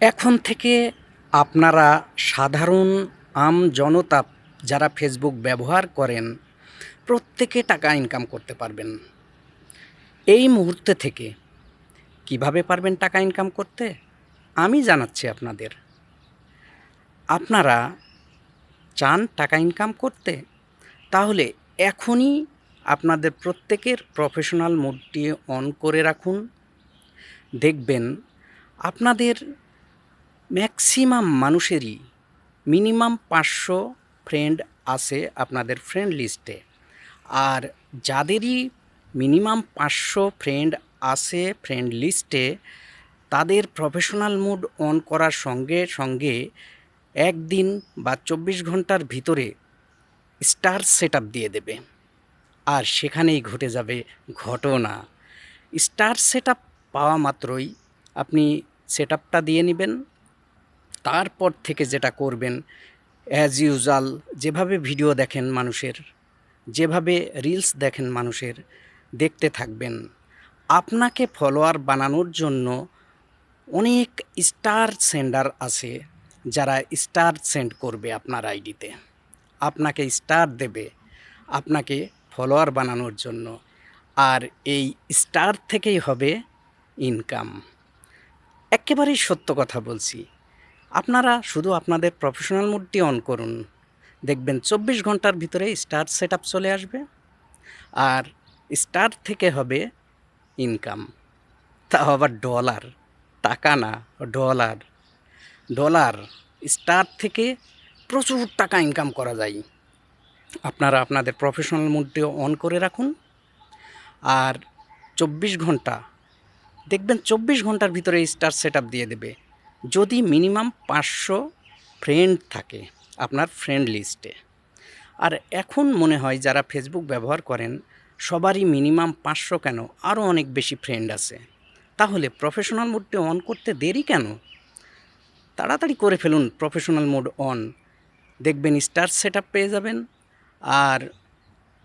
এখন থেকে আপনারা সাধারণ জনতা যারা ফেসবুক ব্যবহার করেন প্রত্যেকে টাকা ইনকাম করতে পারবেন। এই মুহূর্তে থেকে কিভাবে পারবেন টাকা ইনকাম করতে আমি জানাচ্ছি আপনাদের। আপনারা চান টাকা ইনকাম করতে, তাহলে এখনই আপনাদের প্রত্যেকের প্রফেশনাল মোডটি অন করে রাখুন। দেখবেন আপনাদের ম্যাক্সিমাম মানুষেরই মিনিমাম 500 ফ্রেন্ড আছে আপনাদের ফ্রেন্ড লিস্টে। আর যাদেরই মিনিমাম 500 ফ্রেন্ড আছে ফ্রেন্ড লিস্টে, তাদের প্রফেশনাল মোড অন করার সঙ্গে সঙ্গে একদিন বা 24 ঘন্টার ভিতরে স্টার সেটআপ দিয়ে দেবে। আর সেখানেই ঘটে যাবে ঘটনা। স্টার সেটআপ পাওয়া মাত্রই আপনি সেটআপটা দিয়ে নেবেন। তারপর থেকে যেটা করবেন, অ্যাজ ইউজুয়াল যেভাবে ভিডিও দেখেন মানুষের, যেভাবে রিলস দেখেন মানুষের, দেখতে থাকবেন। আপনাকে ফলোয়ার বানানোর জন্য অনেক স্টার সেন্ডার আছে, যারা স্টার সেন্ড করবে আপনার আইডিতে, আপনাকে স্টার দেবে আপনাকে ফলোয়ার বানানোর জন্য। আর এই স্টার থেকেই হবে ইনকাম। একেবারেই সত্য কথা বলছি। আপনারা শুধু আপনাদের প্রফেশনাল মোডটি অন করুন, দেখবেন 24 ঘন্টার ভিতরে স্টার সেটআপ চলে আসবে। আর স্টার থেকে হবে ইনকাম, তাও আবার ডলার, টাকা না, ডলার। ডলার স্টার থেকে প্রচুর টাকা ইনকাম করা যায়। আপনারা আপনাদের প্রফেশনাল মোডটি অন করে রাখুন। আর 24 ঘন্টা দেখবেন 24 ঘন্টার ভিতরে স্টার সেটআপ দিয়ে দেবে, যদি মিনিমাম 500 ফ্রেন্ড থাকে আপনার ফ্রেন্ড লিস্টে। আর এখন মনে হয় যারা ফেসবুক ব্যবহার করেন সবারই মিনিমাম 500 কেন, আরও অনেক বেশি ফ্রেন্ড আছে। তাহলে প্রফেশনাল মোডটি অন করতে দেরি কেন? তাড়াতাড়ি করে ফেলুন প্রফেশনাল মোড অন, দেখবেন স্টার সেটআপ পেয়ে যাবেন। আর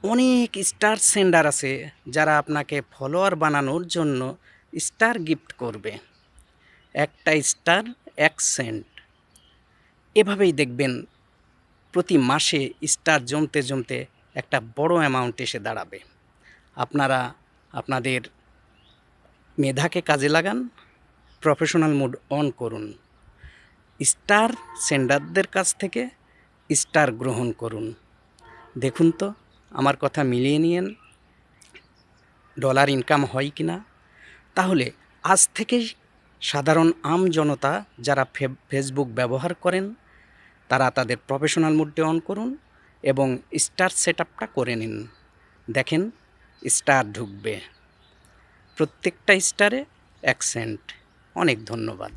অনেক স্টার সেন্ডার আছে যারা আপনাকে ফলোয়ার বানানোর জন্য স্টার গিফট করবে। একটা স্টার 1 সেন্ট। এভাবেই দেখবেন প্রতি মাসে স্টার জমতে জমতে একটা বড় অ্যামাউন্ট এসে দাঁড়াবে। আপনারা আপনাদের মেধাকে কাজে লাগান, প্রফেশনাল মোড অন করুন, স্টার সেন্ডারদের কাছ থেকে স্টার গ্রহণ করুন। দেখুন তো আমার কথা মিলিয়ে নিয়েন, ডলার ইনকাম হয় কি না। তাহলে আজ থেকেই সাধারণ জনতা যারা ফেসবুক ব্যবহার করেন তারা তাদের প্রফেশনাল মোডটি অন করুন এবং স্টার সেটআপটা করে নিন। দেখেন স্টার ঢুকবে, প্রত্যেকটা স্টারে 1 সেন্ট। অনেক ধন্যবাদ।